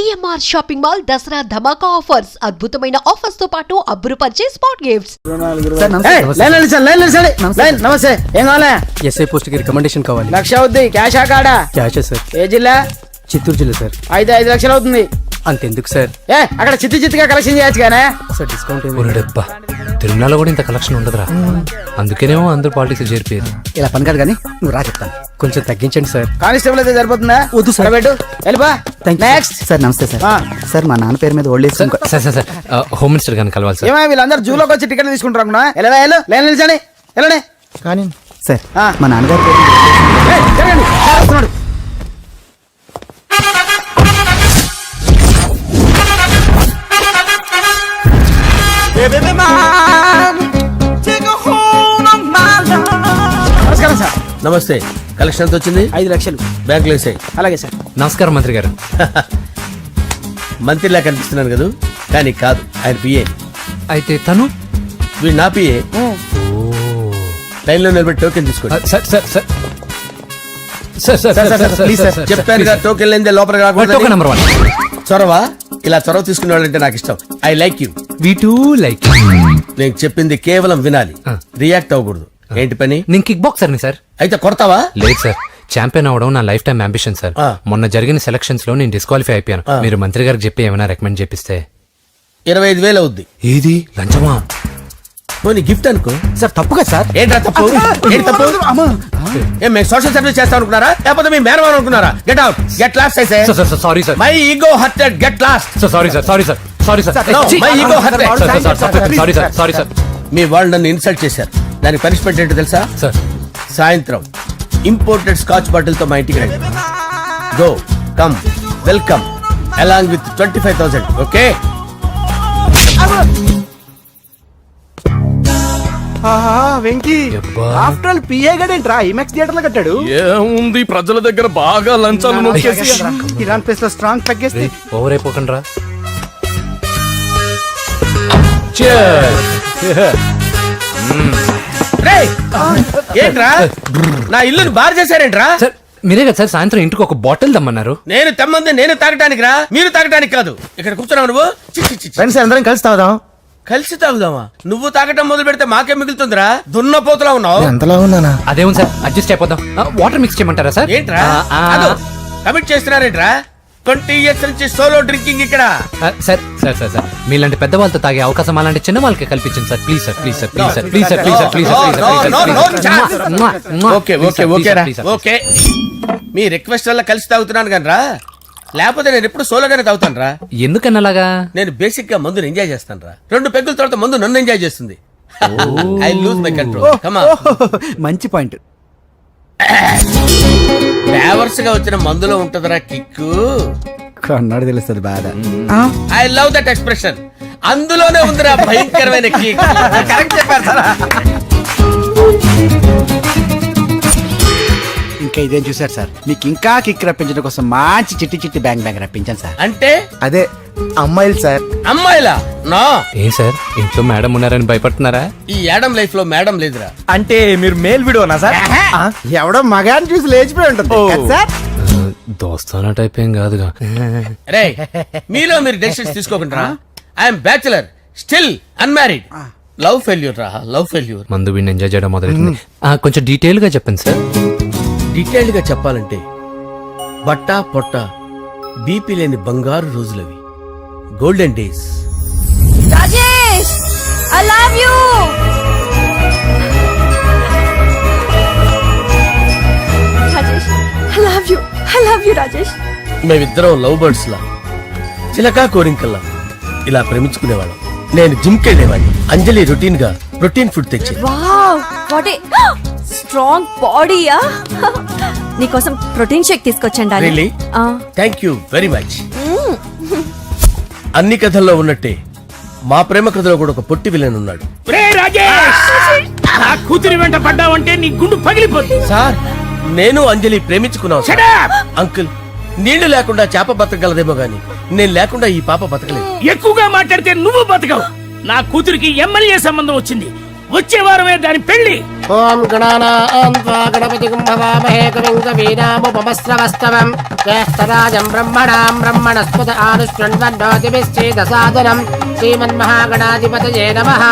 CMR shopping mall Dasara ధమాకా offers. అద్భుతమైన offers తో పాటు అబ్బురుపరిచే స్పాట్ గిఫ్ట్స్. నమస్తే. ఏం కావాలా? ఎస్ఐ పోస్ట్ కి రికమెండేషన్ కావాలి. 1,00,000 అవుద్ది. క్యాషా కాడా? క్యాషే సార్. ఏ జిల్లా? చిత్తూరు జిల్లా సార్. అయితే 5 లక్షలు అవుతుంది. అంతెందుకు సార్? అక్కడ చిత్తుగా కలెక్షన్ చేయొచ్చు కానీ సార్ డిస్కౌంట్ డబ్బా తిరుమలలో కూడా ఇంత కలెక్షన్ ఉండదురా. అందుకేనేమో అందరూ పాలిటిక్స్ చేరిపోయారు. ఇలా పని కాదు కానీ నువ్వు రా చెప్తాను. కొంచెం తగ్గించండి సార్. కానిస్టేబుల్ అయితే సరిపోతుందా? వద్దు సార్. పెట్టు వెళ్ళిపా. నెక్స్ట్ సార్ నమస్తే సార్. సార్ మా నాన్న పేరు మీద old age sir sir sir home minister గారిని కలవాలి సార్. ఏమో వీళ్ళందరూ జూలోకి వచ్చి టికెట్ తీసుకుంటారు అనుకున్నా. లైన్ నిలిచండి. వెళ్ళండి. కానీ సార్ మా నాన్నగారి పేరు వస్తున్నాడు. నమస్కారం సార్. నమస్తే. కలెక్షన్ ఎంత వచ్చింది? 5 లక్షలు బ్యాంకులో వేసాయి. అలాగే సార్. నమస్కారం మంత్రి గారు. మంత్రిలా కనిపిస్తున్నాను కదా, కానీ కాదు, ఆయన పిఏ. అయితే తను వీడు నా పిఏ. లైన్ లో నిలబెట్టి టోకెన్ తీసుకోండి. Sir sir sir sir sir please sir చెప్పాను కదా, టోకెన్ లేనిదే లోపలికి రాకూడదు. Token number 1. చొరవ. ఇలా చొరవ తీసుకునే వాళ్ళంటే నాకు ఇష్టం. I like you. We two like. నేను చెప్పింది కేవలం వినాలి, రియాక్ట్ అవ్వకూడదు. ఏంటి పని? నేను కిక్ బాక్సర్ని సార్. అయితే కొడతావా? లేదు సార్, ఛాంపియన్ అవడం నా లైఫ్ టైం అంబిషన్ సార్. మొన్న జరిగిన సెలక్షన్స్ లో నేను డిస్క్వాలిఫై అయిపోయాను. మీరు మంత్రి గారికి చెప్పి ఏమైనా రికమెండ్ చేపిస్తే. 25,000 అవుద్ది. ఏది లంచమా? పోనీ గిఫ్ట్ అనుకో. సార్ తప్పుగా సార్. ఏంట్రా తప్పు? ఏంటి తప్పు? ఏం మేము సోషల్ సర్వీస్ చేస్తాం అనుకున్నారా, లేకపోతే మీ మేనమాన్ అనుకున్నారా? Get out, get lost. అయితే sorry sir. My ego hurted, get lost. Sorry sir. Sorry sir. Sorry sir. My ego hurted. Sorry sir. Sorry sir. మీ వాళ్ళు నన్ను ఇన్సల్ట్ చేశారు. దానికి పనిష్మెంట్ ఏంటో తెలుసా? సార్ సాయంత్రం ఇంపోర్టెడ్ స్కాచ్ బాటిల్ తో మా ఇంటికి రండి. Go come welcome along with 25,000. Okay? Venky after all PA గడేంట్రా ఇమెక్స్ థియేటర్ లో కట్టాడు. ఏముంది, ప్రజల దగ్గర బాగా లంచాలు నొక్కేసి ఇరాన్ ప్లేస్ లో స్ట్రాంగ్ తగ్గేస్తే ఓవర్ అయిపోకండి రా. ఏంట్రా నా ఇల్లుని బార్ చేశారేంట్రా? సార్ మీరే కదా సార్ సాయంత్రం ఇంటికి ఒక బాటిల్ దమ్మన్నారు. నేను తెమ్మంది నేను తాగటానికి రా, మీరు తాగటానికి కాదు. ఇక్కడ కూర్చున్నావు నువ్వు. ఫ్రెండ్స్ అందరం కలిసి తాగుదాం. కలిసి తాగుదామా? నువ్వు తాగటం మొదలు పెడితే మాకే మిగులుతుందిరా. దున్నపోతులా ఉన్నావు. ఎంతలా ఉన్నానా? అదేం సార్, అడ్జస్ట్ అయిపోదాం. వాటర్ మిక్స్ చేయమంటారా సార్? ఏంట్రా కమిట్ చేస్తున్నారేంట్రా? 20 years నుంచి సోలో డ్రింకింగ్ ఇక్కడ. సార్ సార్ సార్ సార్ మీలాంటి పెద్ద వాళ్ళతో తాగే అవకాశం అలాంటి చిన్న వాళ్ళకి కల్పించండి sir. Please sir. Please sir. Please sir. Please sir. Please sir. Please sir. Okay okay okay రా. ఓకే, మీ రిక్వెస్ట్ వల్ల కలిసి తాగుతున్నాను కానీ రా, లేకపోతే నేను ఎప్పుడు సోలోగానే తాగుతాను రా. ఎందుకన్నా అలాగా? నేను బేసిక్ గా మందుని ఎంజాయ్ చేస్తాను రా. 2 పెగ్గుల తర్వాత మందు నన్ను ఎంజాయ్ చేస్తుంది. I lose my control. Come on. మంచి పాయింట్. ఫ్లేవర్స్ గా వచ్చిన మందులో ఉంటదరా కిక్కు. కన్నాడు తెలుస్తుంది బాధ. I love that expression. అందులోనే ఉందిరా భయంకరమైన కిక్. కరెక్ట్ చెప్పారు సార్. ఇంకా ఇదేం చూసారు సార్, మీకు ఇంకా కిక్ రప్పించడం కోసం మంచి చిట్టి బ్యాంగ్ రప్పించాను సార్. అంటే అదే అమ్మాయిలు సార్. అమ్మాయిలా? నా ఏం సార్ ఇంట్లో మేడం ఉన్నారని భయపడుతున్నారా? ఈ యాడమ్ లైఫ్ లో మేడం లేదురా. అంటే మీరు మేల్ వీడియోనా సార్? ఎవడో మగాన్ని చూసి లేచిపోయి ఉంటుంది కదా సార్. దోస్తానా టైప్ ఏం కాదుగా. రే మీలో మీరు డెసిషన్స్ తీసుకోకుండా. I'm bachelor, still unmarried. Love failure రా, లవ్ ఫెయిల్యూర్. మందు వీడిని ఎంజాయ్ చేయడం మొదలైంది. కొంచెం డీటెయిల్ గా చెప్పండి సార్. డీటెయిల్డ్ గా చెప్పాలంటే బట్టా పొట్ట బీపీ లేని బంగారు రోజులవి, golden days. Rajesh, I love you. Rajesh, I love you. I love you, Rajesh. మేమిద్దరం లవ్ బర్డ్స్ లా, చిలకా కోరింకల్లా ఇలా ప్రేమించుకునేవాళ్ళం. నేను జిమ్ కెళ్ళేవాడిని. అంజలి రొటీన్ గా ప్రోటీన్ ఫుడ్ తెచ్చి. వావ్, వాట్ ఏ స్ట్రాంగ్ బాడీయా. నీకోసం ప్రోటీన్ షేక్ తీసుకొచ్చండి. Really? Thank you very much. అన్ని కథల్లో ఉన్నట్టే మా ప్రేమ కథలో కూడా ఒక పొట్టి విలన్ ఉన్నాడు. కూతురి వెంట పడ్డావంటే నీ గుండు పగిలిపోతుంది. సార్ నేను అంజలి ప్రేమించుకున్నాను. అంకుల్, నీళ్లు లేకుండా చేప బతకగలదేమో గాని నేను లేకుండా ఈ పాప బతకలేదు. ఎక్కువగా మాట్లాడితే నువ్వు బతకవు. నా కూతురికి ఎమ్మెల్యే సంబంధం వచ్చింది. వచ్చే వారమే దాని పెళ్లి. ఓం గణానాం త్వా గణపతిం భవామహే కవిం కవీనాముపమస్రవస్తవం జ్యేష్ఠరాజం బ్రహ్మణాం బ్రహ్మణస్పద ఆనుష్ణ్వన్నోతిభిశ్చేదసాదనం శ్రీమన్మహాగణాధిపతయే నమః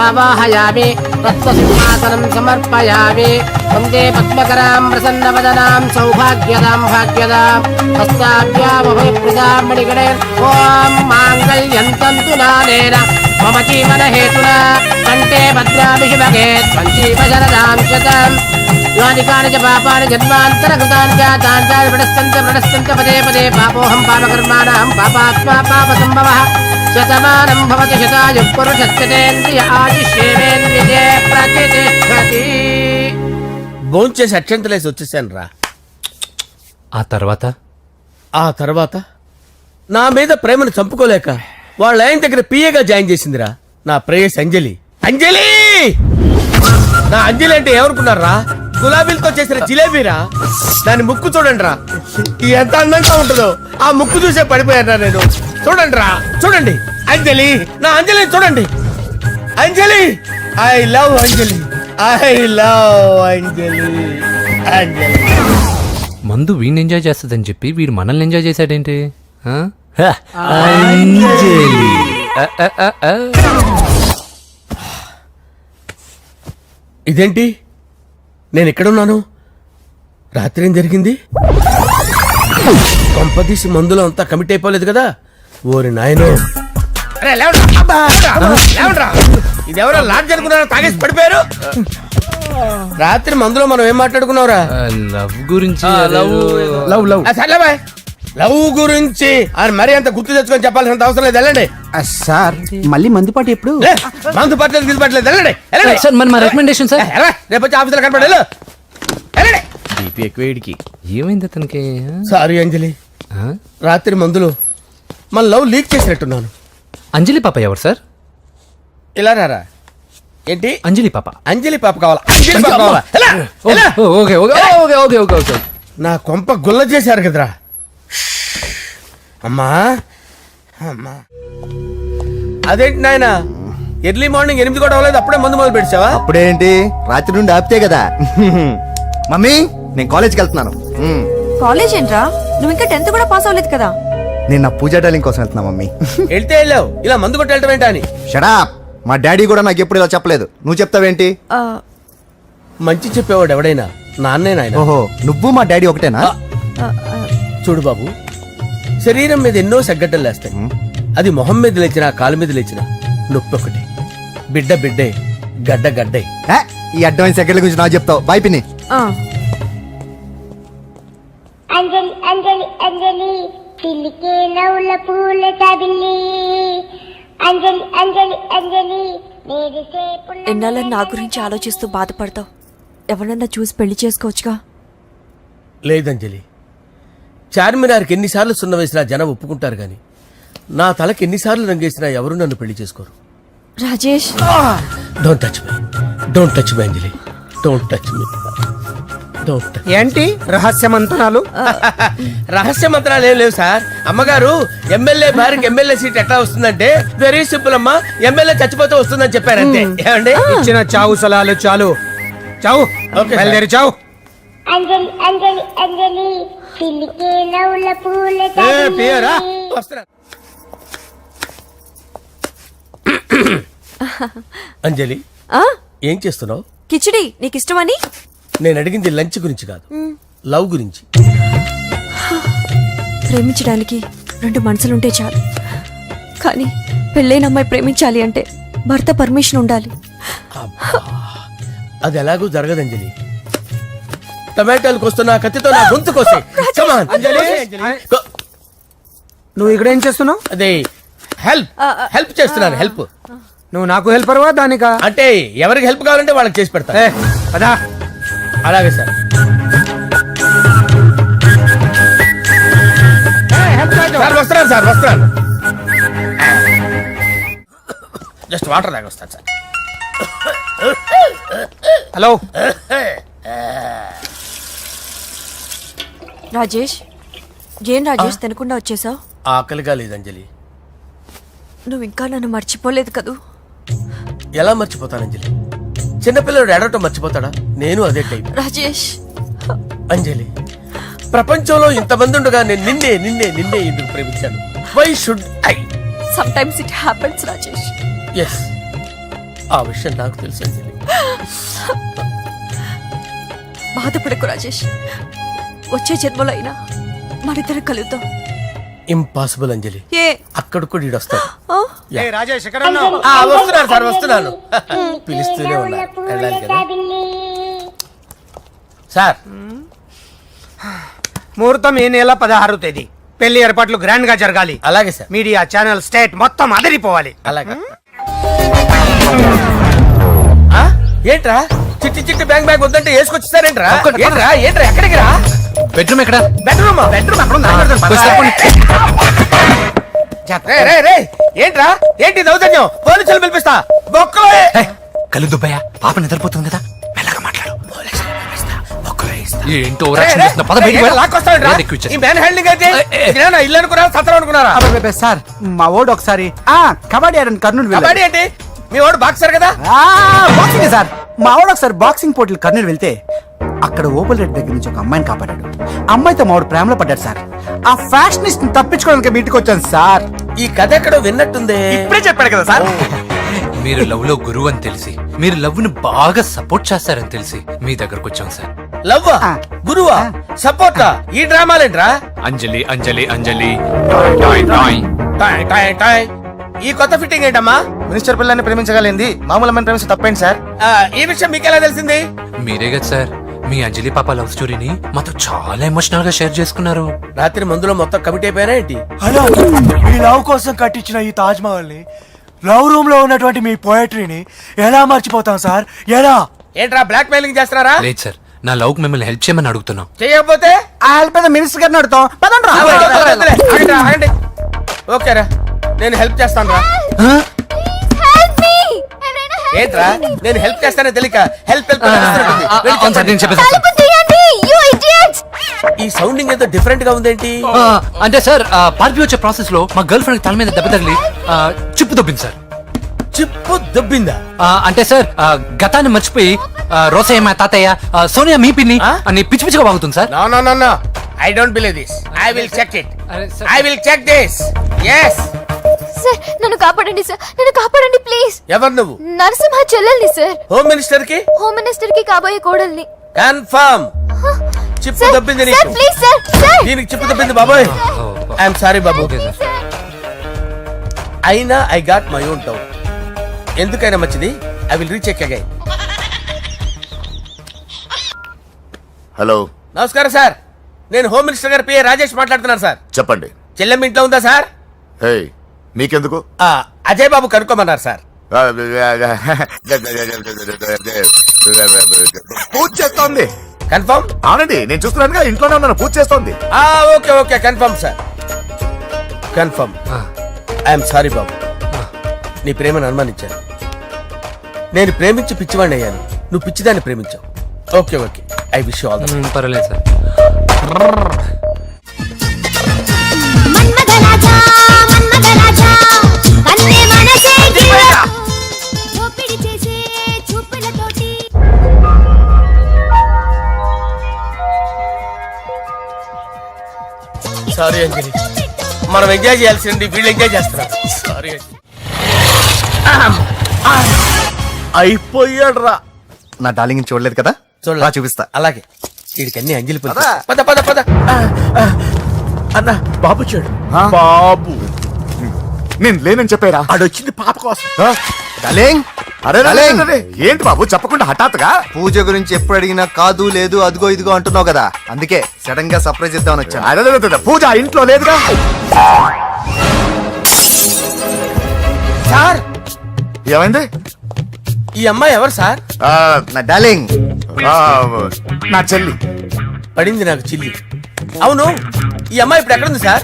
ఆవాహయామి తత్వసింహాసనం సమర్పయామి వందే పద్మకరాం ప్రసన్నవదనాం సౌభాగ్యదాం భాగ్యదాం హస్తాభ్యామభయప్రదాం మణిగణే ఓం మాంగళ్యం తంతు నానేన మమ జీవన హేతునా కంటే భద్రామి శుభగే సంజీవ శరదాం శతం యాని కాని చ పాపాని జన్మాంతరకృతాని జాతాని ప్రణశ్యంత పదే పదే పాపోహం పాపకర్మాణం పాపాత్మా పాప సంభవః శతమానం భవతి శతాయుః పురుషస్యతేంద్రియ ఆయుష్యేంద్రియే ప్రతిష్టతి. భోంచేసి అక్షంతలేసి వచ్చేసాను రా. ఆ తర్వాత నా మీద ప్రేమను చంపుకోలేక వాళ్ళ ఆయన దగ్గర పిఏగా జాయిన్ చేసిందిరా నా ప్రేయస్ అంజలి. అంజలి నా అంజలి అంటే ఎవరుకున్నారా? గులాబీలతో చేసిన జిలేబీరా. దాని ముక్కు చూడండి రా, ఎంత అందంగా ఉంటుందో. ఆ ముక్కు చూసే పడిపోయారా నేను. చూడండి రా, చూడండి అంజలి, నా అంజలిని చూడండి. Anjali, I love Anjali, I love Anjali. Anjali మందు వీడిని ఎంజాయ్ చేస్తుందని చెప్పి వీడు మనల్ని ఎంజాయ్ చేశాడేంటి? ఆ? ఇదేంటి నేను ఎక్కడున్నాను? రాత్రి ఏం జరిగింది? కొంపదీసి మందులో అంతా కమిట్ అయిపోలేదు కదా? ఓరి నాయనో, ఇదెవరో లాడ్జ్ అనుకున్నారా? తాగేసి పడిపోయారు. రాత్రి మందులో మనం ఏం మాట్లాడుకున్నావురా? లవ్ గురించి. సర్లే బాయ్, లవ్ గురించి అని మరీ అంత గుర్తు తెచ్చుకొని చెప్పాల్సినంత అవసరం లేదు. వెళ్ళండి. సార్ మళ్ళీ మందుపాటి ఎప్పుడు? మందు పట్టలేదు గిల్లు పట్టలేదు. వెళ్ళండి వెళ్ళండి. సార్ మరి మా రికమెండేషన్ సార్. రేపు వచ్చి ఆఫీసులో కనపడి వెళ్ళండి. బీపీ ఎక్కువేడికి. ఏమైంది అతనికి? సారీ అంజలి, ఆ? రాత్రి మందులో మన లవ్ లీక్ చేసినట్టున్నాను. అంజలి పాప ఎవరు సార్? ఇలా రారా. ఏంటి అంజలి పాప? అంజలి పాప కావాలా? అంజలి పాప కావాలా? ఎలా? ఎలా? Okay okay okay okay okay okay. నా కొంప గుల్ల చేశారు కదరా. అమ్మా అమ్మా, అదేంటి నాయన ఎర్లీ మార్నింగ్ 8 కూడా అవ్వలేదు, అప్పుడే మందు మొదలు పెట్టావా? అప్పుడేంటి, రాత్రి నుండి ఆపితే కదా. మమ్మీ నేను కాలేజ్కి వెళ్తున్నాను. కాలేజ్ ఏంట్రా? నువ్వు ఇంకా 10th కూడా పాస్ అవ్వలేదు కదా. నేను నా పూజా డాలింగ్ కోసం వెళ్తున్నా మమ్మీ. వెళ్తే వెళ్ళావు, ఇలా మందు కొట్టి వెళ్ళటం ఏంటా అని. షడా, మా డాడీ కూడా నాకు ఎప్పుడు ఇలా చెప్పలేదు. నువ్వు చెప్తావేంటి? ఆ, మంచి చెప్పేవాడు ఎవడైనా నాన్నే నాయన. ఓహో, నువ్వు మా డాడీ ఒకటేనా? ఆ, ఆ, చూడు బాబు, శరీరం మీద ఎన్నో సగ్గడ్డలు లేస్తాయి. అది మొహం మీద లేచినా కాలు మీద లేచినా నొప్పి ఒకటి. బిడ్డ బిడ్డే, గడ్డ గడ్డే. ఏ, ఈ అడ్వాన్స్ సెకండ్ల గురించి నాకు చెప్తావు. బాయ్ పిన్ని. ఆ. అంజలి అంజలి అంజలి చిల్లికే నవ్వుల పూల తబిల్లి అంజలి అంజలి అంజలి నేరిసే పుల్ల. ఎన్నాళ్ళ నా గురించి ఆలోచిస్తూ బాధపడతావు? ఎవరన్నా చూసి పెళ్లి చేసుకోవచ్చుగా. లేదంజలి, చార్మినార్కి ఎన్నిసార్లు సున్న వేసినా జనం ఒప్పుకుంటారు గాని నా తలకి ఎన్నిసార్లు రంగేసినా ఎవరు నన్ను పెళ్లి చేసుకోరు. Rajesh, don't touch me, don't touch me Anjali, don't touch me, don't touch. ఏంటి రహస్య మంతనాలు? రహస్య మంత్రాలు ఏం లేవు సార్. అమ్మగారు ఎమ్మెల్యే భార్యకి ఎమ్మెల్యే సీట్ ఎట్లా వస్తుందంటే వెరీ సింపుల్ అమ్మా, ఎమ్మెల్యే చచ్చిపోతే వస్తుందని చెప్పారంతే. ఏమండి? ఇచ్చిన చావు సలాలు చాలు. చావు, ఓకే బయలుదేరి చావు. అంజలి అంజలి అంజలి చిల్లికే నవ్వుల పూల తబిల్లి. వస్తున్నా. అంజలి, ఆ? ఏం చేస్తున్నావు? కిచిడి నీకు ఇష్టమని. నేను అడిగింది లంచ్ గురించి కాదు, లవ్ గురించి. ప్రేమించడానికి 2 మనసులుంటే చాలు, కానీ పెళ్ళైన అమ్మాయి ప్రేమించాలి అంటే భర్త పర్మిషన్ ఉండాలి. అది ఎలాగూ జరగదు అంజలి. టమాటాలు కోస్తున్నా కత్తితో నా గొంతు కోసే. Come on, అంజలి. నువ్వు ఇక్కడ ఏం చేస్తున్నావు? అదే హెల్ప్ చేస్తున్నాను. హెల్ప్ నువ్వు నాకు హెల్పర్వా దానికా? అంటే ఎవరికి హెల్ప్ కావాలంటే వాళ్ళకి చేసి పెడతా. పదా. అలాగే సార్. సార్ వస్తున్నాను, సార్ వస్తున్నాను. జస్ట్ వాటర్ తాగి వస్తాను సార్. హలో. రాజేష్, ఏం రాజేష్ తినకుండా వచ్చేసావు? ఆకలిగా లేదు అంజలి. నువ్వు ఇంకా నన్ను మర్చిపోలేదు కదూ? ఎలా మర్చిపోతాను అంజలి? చిన్నపిల్లడు ఏడవటం మర్చిపోతాడా? నేను అదే టైప్. రాజేష్, అంజలి, ప్రపంచంలో ఇంతమంది ఉండగా నేను నిన్నే నిన్నే నిన్నే ఎందుకు ప్రేమించాను? Why should I? Sometimes it happens Rajesh. Yes, ఆ విషయం నాకు తెలుసు అంజలి. బాధపడకు రాజేష్, వచ్చే జన్మలో అయినా మరిద్దరు కలుద్దాం. ఇంపాసిబుల్ అంజలి, ఏ అక్కడ కూడా ఈడు వస్తాడు. ఆ? రాజేష్ వస్తున్నాను సార్, వస్తున్నాను. పిలుస్తూనే ఉన్నారు, వెళ్ళాలి కదా సార్. ముహూర్తం ఈ నెల 16వ తేదీ. పెళ్లి ఏర్పాట్లు గ్రాండ్ గా జరగాలి. అలాగే సార్, మీడియా ఛానల్ స్టేట్ మొత్తం అదిరిపోవాలి. అలాగే. ఆ? ఏంట్రా చిట్టి చిట్టి బ్యాంక్ బ్యాగ్ వద్దంటే వేసుకొచ్చేసారేంట్రా? ఏంట్రా ఏంట్రా ఎక్కడికి రా? బెడ్రూమ్ ఎక్కడ? బెడ్రూమ్ బెడ్రూమ్ అక్కడ ఉంది, అక్కడ ఉంది. రేయ్, రేయ్, రేయ్, ఏంట్రా ఏంటి దౌర్జన్యం? పోలీసులు పిలిపిస్తా. బొక్కలో కళ్ళు దుబ్బయ్యా, పాప నిద్రపోతుంది కదా, మెల్లగా మాట్లాడు. ఏంటో ఈ మ్యాన్ హ్యాండింగ్ అయితే ఇదేనా ఇల్లు అనుకున్నారా, సత్రం అనుకున్నారా? అబ్బబ్బబ్బే, సార్ మా ఓడు ఒకసారి కబడ్డీ ఆడని కర్నూలు వెళ్ళాడు. కబడ్డీ ఏంటి? మీ వాడు బాక్సర్ కదా? Boxing sir. మా వాడు ఒకసారి బాక్సింగ్ పోటీలు కర్నూలు వెళ్తే అక్కడ ఓపెన్ రేట్ దగ్గర నుంచి ఒక అమ్మాయిని కాపాడాడు. అమ్మాయితో మా వాడు ప్రేమలో పడ్డాడు సార్. ఆ ఫ్యాషనిస్ట్ తప్పించుకోవడానికి మీ ఇంటికి వచ్చాను సార్. ఈ కథ ఎక్కడో విన్నట్టుంది. ఇప్పుడే చెప్పాడు కదా సార్. మీరు లవ్ లో గురువు అని తెలిసి, మీరు లవ్ ను బాగా సపోర్ట్ చేస్తారని తెలిసి మీ దగ్గరకు వచ్చాం సార్. లవ్వా, గురువా, సపోర్టా? ఈ డ్రామాలేంట్రా? అంజలి అంజలి అంజలి టాయ్ టాయ్. టాయ్ టాయ్ టాయ్. ఈ కొత్త ఫిట్టింగ్ ఏంటమ్మా? మినిస్టర్ పిల్లల్ని ప్రేమించగలిగింది మామూలు అమ్మని ప్రేమించి తప్పేంటి సార్? ఈ విషయం మీకెలా తెలిసింది? మీరే కదా సార్ మీ అంజలి పాప లవ్ స్టోరీని మాతో చాలా ఎమోషనల్ గా షేర్ చేసుకున్నారు. రాత్రి మందులో మొత్తం కమిట్ అయిపోయారా ఏంటి? హలో, మీ లవ్ కోసం కట్టించిన ఈ తాజ్ మహల్ ని, లవ్ రూమ్ లో ఉన్నటువంటి మీ పోయట్రీని ఎలా మర్చిపోతాం సార్? ఎలా? ఏంట్రా బ్లాక్ మెయిలింగ్ చేస్తున్నారా? లేదు సార్, నా లవ్ కు మిమ్మల్ని హెల్ప్ చేయమని అడుగుతున్నాం. చేయకపోతే ఆ హెల్ప్ అయితే మినిస్టర్ గారిని అడుగుతాం. పదండి రా. ఆగండి, ఆగండి. ఓకేరా, నేను హెల్ప్ చేస్తాను రా. ఏంట్రా నేను హెల్ప్ చేస్తానే తెలియక హెల్ప్ హెల్ప్ అవును సార్, నేను చెప్పేసి ఈ సౌండింగ్ ఏదో డిఫరెంట్ గా ఉందేంటి? అంటే సార్ పార్టీ వచ్చే ప్రాసెస్ లో మా గర్ల్ ఫ్రెండ్ తల మీద దెబ్బ తగిలి చిప్పు దొబ్బింది సార్. చిప్పు దొబ్బిందా? అంటే సార్ గతాన్ని మర్చిపోయి రోసయ్య మా తాతయ్య, సోనియా మీ పిన్ని అని పిచ్చి పిచ్చిగా వాగుతుంది sir. No no no no, I don't believe this. I will check it. అరే sir. I will check this. yes. Sir నన్ను కాపాడండి సార్, నన్ను కాపాడండి ప్లీజ్. ఎవరు నువ్వు? నరసింహ చెల్లెల్ని సార్, హోమ్ మినిస్టర్ కి హోమ్ మినిస్టర్ కి కాబోయే కోడల్ని. కన్ఫర్మ్ చిప్పు సార్, దొబ్బింది సార్, నీకు. Please sir, sir. దీనికి చిప్పు దొబ్బింది బాబోయ్. ఐఎమ్ సారీ బాబు. Okay sir. అయినా I got my own doubt. ఎందుకైనా మంచిది, I will recheck again. Hello, నమస్కారం సార్, నేను హోమ్ మినిస్టర్ గారి పిఏ రాజేష్ మాట్లాడుతున్నాను సార్. చెప్పండి. చెల్లెమ్మ ఇంట్లో ఉందా సార్? హే, మీకెందుకు? అజయ్ బాబు కనుక్కోమన్నారు సార్. పూజ చేస్తోంది. కన్ఫర్మ్? అవునండి, నేను చూస్తున్నానుగా, ఇంట్లోనే ఉన్నాను, పూజ చేస్తోంది. Okay okay, confirm sir, confirm. I'm sorry బాబు, నీ ప్రేమను అనుమానించాను. నేను ప్రేమించి పిచ్చివాడిని అయ్యాను, నువ్వు పిచ్చిదాన్ని ప్రేమించావు. Okay okay, I wish you all the best. పర్వాలేదు సార్. సారీ అంజలి, మనం ఎంజాయ్ చేయాల్సింది వీళ్ళు ఎంజాయ్ చేస్తున్నారు. సారీ అంజలి. అయిపోయాడు రా. నా డార్లింగ్ చూడలేదు కదా, చూడలా? చూపిస్తా. అలాగే, వీడికి అన్ని అంజలి పులుసు. పద. పద పద పద. అన్న బాబు చూడు. బాబు, నేను లేనని చెప్పారా? ఆడొచ్చింది పాప కోసం. డార్లింగ్, అరే డార్లింగ్. ఏంటి బాబు చెప్పకుండా హఠాత్తుగా? పూజ గురించి ఎప్పుడు అడిగినా కాదు లేదు అదిగో ఇదిగో అంటున్నావు కదా, అందుకే సడన్ గా సర్ప్రైజ్ ఇద్దామని వచ్చాను. అరే, పూజ ఇంట్లో లేదుగా. సార్, ఏమైంది? ఈ అమ్మాయి ఎవరు సార్? నా డార్లింగ్, నా చెల్లి. పడింది నాకు చిల్లి. అవును, ఈ అమ్మాయి ఇప్పుడు ఎక్కడ ఉంది సార్?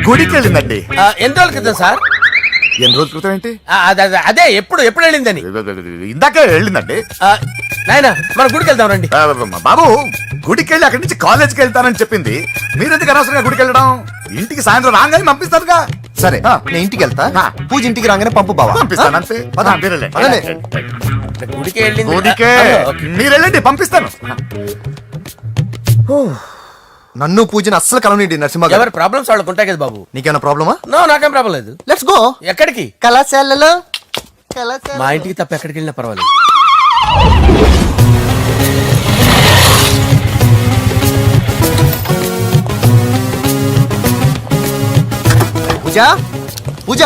గుడికి వెళ్ళిందండి. ఎన్ని రోజుల క్రితం సార్? ఎన్ని రోజుల క్రితం ఏంటి? అదే ఎప్పుడు ఎప్పుడు వెళ్ళిందని. ఇందాకే వెళ్ళిందండి. నాయన మన గుడికి వెళ్దాం రండి. బాబు, గుడికి వెళ్ళి అక్కడి నుంచి కాలేజ్కి వెళ్తానని చెప్పింది. మీరెందుకు అనవసరంగా గుడికి వెళ్ళడం? ఇంటికి సాయంత్రం రాగానే పంపిస్తారుగా. సరే నేను ఇంటికి వెళ్తా పూజ ఇంటికి రాగానే పంపు బావా పంపిస్తాను అంతే పద. మీరు వెళ్ళండి. పదండి. గుడికి వెళ్ళింది గుడికే మీరు వెళ్ళండి పంపిస్తాను నన్ను పూజని అస్సలు కలవనిండి నరసింహ గారు. ఎవరి ప్రాబ్లమ్స్ వాళ్ళకు ఉంటాయి కదా బాబు. నీకేమైనా ప్రాబ్లమా? నో, నాకేం ప్రాబ్లం లేదు. Let's go. ఎక్కడికి? కళాశాలలో మా ఇంటికి తప్ప ఎక్కడికి వెళ్ళినా పర్వాలేదు. పూజ పూజ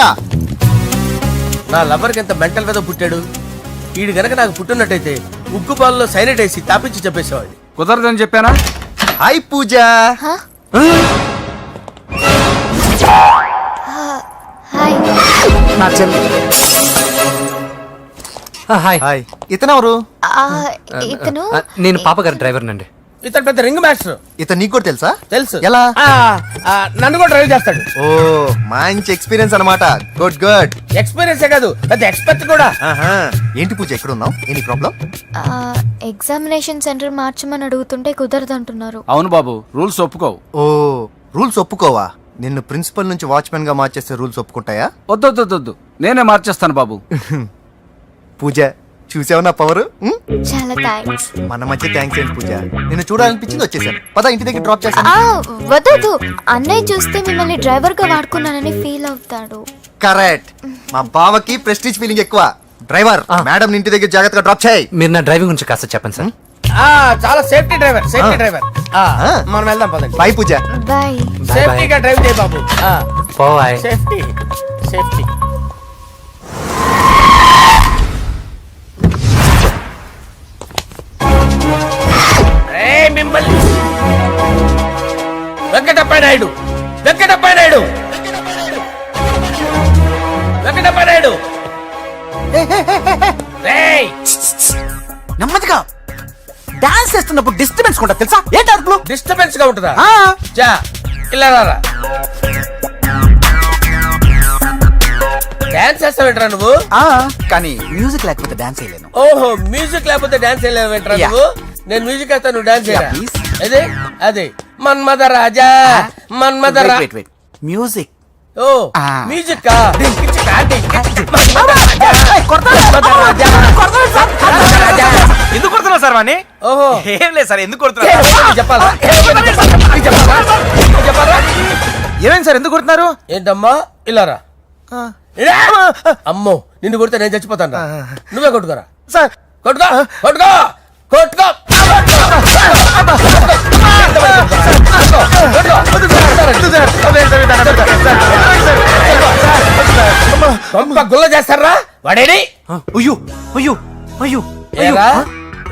నా లవర్కి ఎంత మెంటల్ మీద పుట్టాడు. వీడు గనక నాకు పుట్టినట్టయితే ఉగ్గు పాలలో సైనట్ వేసి తాపించి చెప్పేసేవాడిని. కుదరదని చెప్పానా? హాయ్ పూజ. హాయ్. నా చెల్లి. హాయ్. హాయ్. ఇతనెవరు? ఇతను నేను పాప గారి డ్రైవర్ నండి. ఇతను పెద్ద రింగ్ మాస్టర్. ఇతను నీకు కూడా తెలుసా? తెలుసు. ఎలా? నన్ను కూడా డ్రైవ్ చేస్తాడు. ఓ మంచి ఎక్స్పీరియన్స్ అన్నమాట. Good good. ఎక్స్పీరియన్సే కాదు, పెద్ద ఎక్స్పర్ట్ కూడా. ఏంటి పూజ ఎక్కడ ఉన్నావు? Any problem? ఎగ్జామినేషన్ సెంటర్ మార్చమని అడుగుతుంటే కుదరదంటున్నారు. అవును బాబు, రూల్స్ ఒప్పుకోవు. ఓ రూల్స్ ఒప్పుకోవా? నిన్ను ప్రిన్సిపల్ నుంచి వాచ్మెన్ గా మార్చేస్తే రూల్స్ ఒప్పుకుంటాయా? వద్దు, నేనే మార్చేస్తాను బాబు. పూజ చూసావు నా పవర్? చాలా థ్యాంక్స్. మన మధ్య థ్యాంక్స్ ఏంటి పూజ, నిన్ను చూడాలనిపించింది వచ్చేసాను. పద ఇంటి దగ్గర డ్రాప్ చేశాను. వద్దు, అన్నయ్య చూస్తే మిమ్మల్ని డ్రైవర్ గా వాడుకున్నానని ఫీల్ అవుతాడు. కరెక్ట్. మా బావకి ప్రెస్టీజ్ ఫీలింగ్ ఎక్కువ. డ్రైవర్ మేడం ఇంటి దగ్గర జాగ్రత్తగా డ్రాప్ చేయి. మీరు నా డ్రైవింగ్ గురించి కాస్త చెప్పండి సార్. చాలా సేఫ్టీ డ్రైవర్. మనం వెళ్దాం పదండి. బాయ్ పూజ. బాయ్. సేఫ్టీగా డ్రైవ్ చేయి బాబు. బాయ్. Safety safety. మిమ్మల్ని వెంకటప్ప నాయుడు నెమ్మదిగా డాన్స్ చేస్తున్నప్పుడు డిస్టర్బెన్స్ కూడా తెలుసా? ఏంటి అరుపులు? డిస్టర్బెన్స్ గా ఉంటుందా? చా ఇలా రారా. డాన్స్ చేస్తావేంట్రా నువ్వు? కానీ మ్యూజిక్ లేకపోతే డాన్స్ చేయలేను. ఓహో, మ్యూజిక్ లేకపోతే డాన్స్ చేయలేవేంట్రా నువ్వు? నేను మ్యూజిక్ వేస్తా, నువ్వు డాన్స్ చేయరా? అదే అదే మన్మథ రాజా మన్మథ మ్యూజిక్. ఓ మ్యూజిక్ ఎందుకు కొడుతున్నా సార్ వాణ్ణి? ఓహో ఏం లేదు సార్, ఎందుకు కొడుతున్నా? చెప్పాలా? ఏమైంది సార్, ఎందుకు కొడుతున్నారు? ఏంటమ్మా ఇలారా. అమ్మో, నిన్ను కొడితే నేను చచ్చిపోతాను. నువ్వే కొట్టుకోరా సార్. కొట్టుకో కొట్టుకో కొట్టుకో. గుల్ల చేస్తారా వాడేడి? అయ్యో అయ్యో అయ్యో ఏరా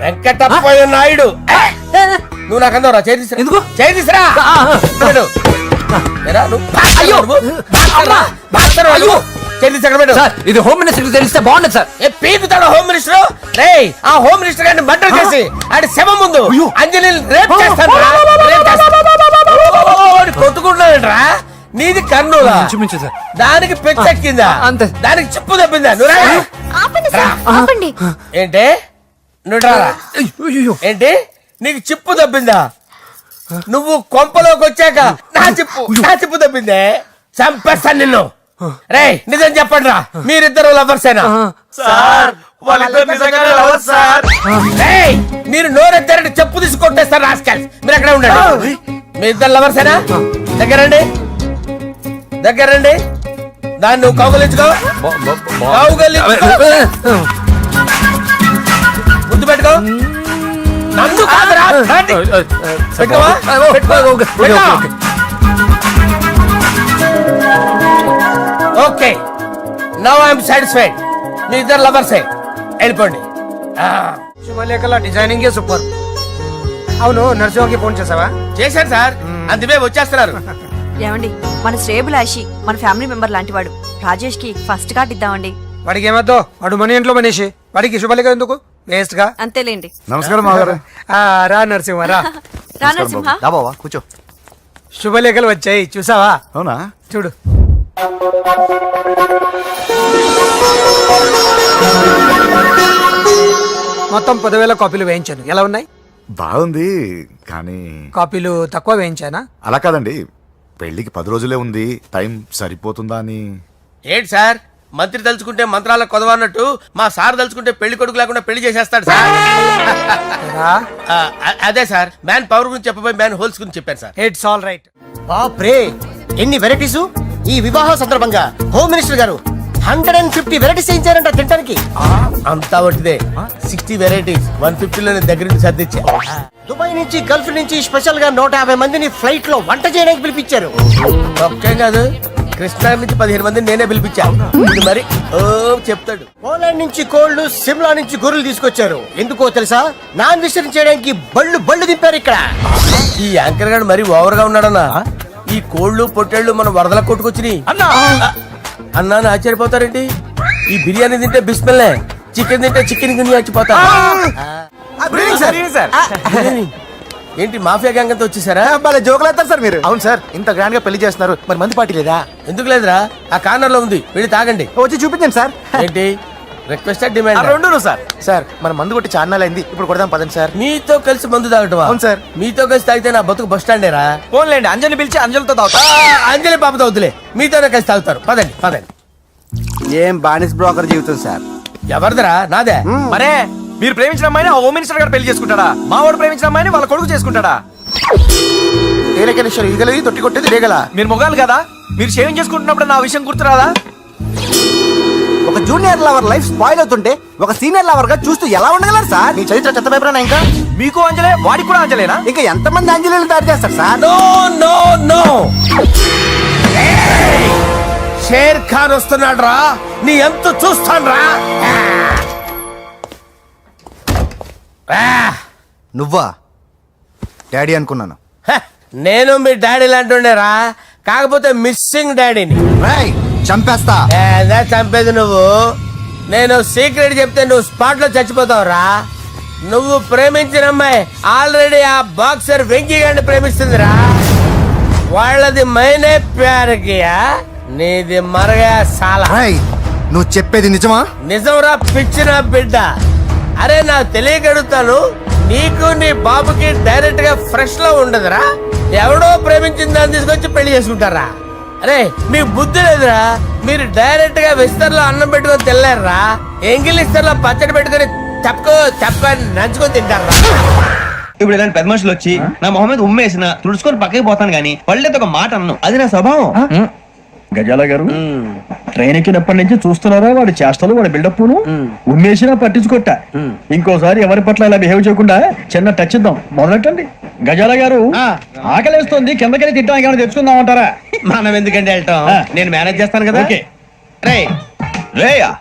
వెంకటప్పయ్య నాయుడు, నువ్వు నాకు అందరా చేతిరా. ఎందుకు? చేతిరా. ఇది హోమ్ మినిస్టర్ తెలిస్తే బాగుండదు సార్. పీకుతాడు హోమ్ మినిస్టర్. రే ఆ హోమ్ మినిస్టర్ గారిని మర్డర్ చేసి ఆడి శవం ముందు అంజలి రేప్ చేస్తాను. కొట్టుకుంటున్నాడంట్రా. నీది కర్నూలా? సార్. దానికి పెచ్చెక్కిందా? అంతే. దానికి చెప్పు తప్పిందా? ఆపండి. ఏంటి నువ్వు రారా? ఏంటి నీకు చిప్పు తప్పిందా? నువ్వు కొంపలోకి వచ్చాక నా చిప్పు తప్పిందే. చంపేస్తాను నిన్ను. రే నిజం చెప్పండి రా, మీరిద్దరు లవర్సేనా? మీరు నోరెత్తారంటే చెప్పు తీసి కొట్టేస్తారు రాస్కల్స్. మీరు ఎక్కడ ఉండండి. మీ ఇద్దరు లవర్సేనా? దగ్గరండి దాన్ని నువ్వు కౌగలించుకో. ముద్దు పెట్టుకో. నన్ను కాదురా. పెట్టుకోవా? Okay, now I'm satisfied. మీ ఇద్దరు లవర్సే, వెళ్ళిపోండి. శుభలేఖల డిజైనింగ్ సూపర్. అవును, నరసింహకి ఫోన్ చేసావా? చేశాను సార్, అందుకే వచ్చేస్తున్నారు. ఏమండి, మన శ్రేయబులాషి మన ఫ్యామిలీ మెంబర్ లాంటి వాడు. రాజేష్ కి ఫస్ట్ కార్డ్ ఇద్దామండి. వాడికి ఏమద్దో, వాడు మన ఇంట్లో మనిషి. వాడికి శుభలేఖ ఎందుకు? వేస్ట్ గా. అంతేలేండి. నమస్కారం మాగారు. రా నరసింహ రా. రా నరసింహ. బావా కూర్చో. శుభలేఖలు వచ్చాయి, చూసావా? అవునా? చూడు. మొత్తం 10,000 కాపీలు వేయించాను. ఎలా ఉన్నాయి? బాగుంది, కానీ కాపీలు తక్కువ వేయించానా? అలా కాదండి, పెళ్లికి 10 రోజులే ఉంది, టైం సరిపోతుందా అని. ఏంటి సార్ మంత్రి తలుచుకుంటే మంత్రాల కొదవన్నట్టు మా సార్ తలుచుకుంటే పెళ్లి కొడుకు లేకుండా పెళ్లి చేసేస్తాడు సార్. అదే సార్ మ్యాన్ పవర్ గురించి చెప్పబోయి మ్యాన్ హోల్స్ గురించి చెప్పాను సార్. It's all right. బాప్రే ఎన్ని వెరైటీస్! ఈ వివాహ సందర్భంగా హోమ్ మినిస్టర్ గారు 150 వెరైటీస్ చేయించారంట తినడానికి. అంతా ఒకటిదే 60 వెరైటీస్ 150లోనే దగ్గర నుంచి సర్దిచ్చా. దుబాయ్ నుంచి గల్ఫ్ నుంచి స్పెషల్ గా 150 మందిని ఫ్లైట్ లో వంట చేయడానికి పిలిపించారు. ఒక్కే కాదు కృష్ణా నుంచి 15 మందిని నేనే పిలిపించా. ఇది మరి ఓ చెప్తాడు. పోలాండ్ నుంచి కోళ్లు, సిమ్లా నుంచి గొర్రెలు తీసుకొచ్చారు. ఎందుకో తెలుసా? నాన్ వెజిటేరియన్ చేయడానికి బళ్ళు దింపారు ఇక్కడ. ఈ యాంకర్ గారు మరి ఓవర్ గా ఉన్నాడన్నా. ఈ కోళ్లు పొట్టేళ్లు మన వరదల కొట్టుకొచ్చినాయి అన్నా ఆశ్చర్యపోతారేంటి? ఈ బిర్యానీ తింటే బిస్మిల్లే, చికెన్ తింటే చికెన్ గిన్నె చచ్చిపోతా. ఏంటి మాఫియా గ్యాంగ్ అంతా వచ్చేసారా? జోకులు వేస్తారు సార్ మీరు. అవును సార్, ఇంత గ్రాండ్ గా పెళ్లి చేస్తున్నారు, మరి మంది పార్టీ లేదా? ఎందుకు లేదురా, ఆ కార్నర్ లో ఉంది, వెళ్ళి తాగండి. వచ్చి చూపించండి సార్. ఏంటి రిక్వెస్ట్ డిమాండ్? రెండు సార్. సార్ మన మందు కొట్టి చాన్నాలు అయింది, ఇప్పుడు కొడదాం పదండి సార్. మీతో కలిసి మందు తాగటమా? అవును సార్. మీతో కలిసి తాగితే నా బతుకు బస్ స్టాండేరా? ఫోన్లేండి, అంజలి పిలిచి అంజలితో తాగుతా. అంజలి పాపతో వద్దులే, మీతోనే కలిసి తాగుతారు. పదండి పదండి. ఏం బానిస్ బ్రోకర్ జీవితం సార్. ఎవరిదరా? నాదే. మరే మీరు ప్రేమించిన అమ్మాయిని ఆ హోమ్ మినిస్టర్ గారు పెళ్లి చేసుకుంటాడా? మా వాడు ప్రేమించిన అమ్మాయిని వాళ్ళ కొడుకు చేసుకుంటాడా? ఏలకేశ్వర ఈగలవి తొట్టి కొట్టేది రేగల. మీరు మొగాలు కదా, మీరు షేవింగ్ చేసుకుంటున్నప్పుడు నా విషయం గుర్తురాదా? ఒక జూనియర్ లవర్ లైఫ్ స్పాయిల్ అవుతుంటే ఒక సీనియర్ లవర్ గా చూస్తూ ఎలా ఉండగలరు సార్? నీ చరిత్ర చెత్త పేపరా ఇంకా? మీకు అంజలే, వాడికి కూడా అంజలేనా? ఇంకా ఎంతమంది అంజలిని తయారు చేస్తారు sir? No no no, Sher Khan వస్తున్నాడు రా, నీ ఎంత చూస్తాను రా. నువ్వా? డాడీ అనుకున్నాను. నేను మీ డాడీ లాంటి రా, కాకపోతే మిస్సింగ్ డాడీని. రేయ్, చంపేస్తా. ఏదా చంపేది నువ్వు? నేను సీక్రెట్ చెప్తే నువ్వు స్పాట్ లో చచ్చిపోతావు రా. నువ్వు ప్రేమించిన అమ్మాయి ఆల్రెడీ ఆ బాక్సర్ వెంకీ గారిని ప్రేమిస్తుందిరా. వాళ్ళది మైనే ప్యార్ కియా, నీది మరగా సాలా. రేయ్, నువ్వు చెప్పేది నిజమా? నిజంరా పిచ్చిన బిడ్డ. అరే నాకు తెలియగడుగుతాను, నీకు నీ బాబుకి డైరెక్ట్ గా ఫ్రెష్ లో ఉండదురా. ఎవడో ప్రేమించిన దాన్ని తీసుకొచ్చి పెళ్లి చేసుకుంటారా? అరే మీకు బుద్ధి లేదురా. మీరు డైరెక్ట్ గా విస్తర్లో అన్నం పెట్టుకొని తినలేరురా. ఎంగిలిస్తర్లో పచ్చడి పెట్టుకొని తప్పుకొని నంచుకొని తింటారా? ఇప్పుడు ఇలాంటి పెద్ద మనుషులు వచ్చి నా మొహం మీద ఉమ్మేసిన తుడుచుకొని పక్కకి పోతాను గానీ వాళ్ళతో ఒక మాట అన్ను, అది నా స్వభావం. గజాల గారు ట్రైన్ ఎక్కినప్పటి నుంచి చూస్తున్నారా వాడి చేష్టలు, వాడి బిల్డప్ ఉమ్మేసినా పట్టించుకోట. ఇంకోసారి ఎవరి పట్ల ఇలా బిహేవ్ చేయకుండా చిన్న టచ్ ఇద్దాం, మొదలెట్టండి. గజాల గారు ఆకలేస్తుంది, కిందకెళ్ళి తిట్టడానికి ఏమైనా తెచ్చుకుందాం అంటారా? మనం ఎందుకంటే వెళ్తాం, నేను మేనేజ్ చేస్తాను కదా. ఓకే. రే రేయా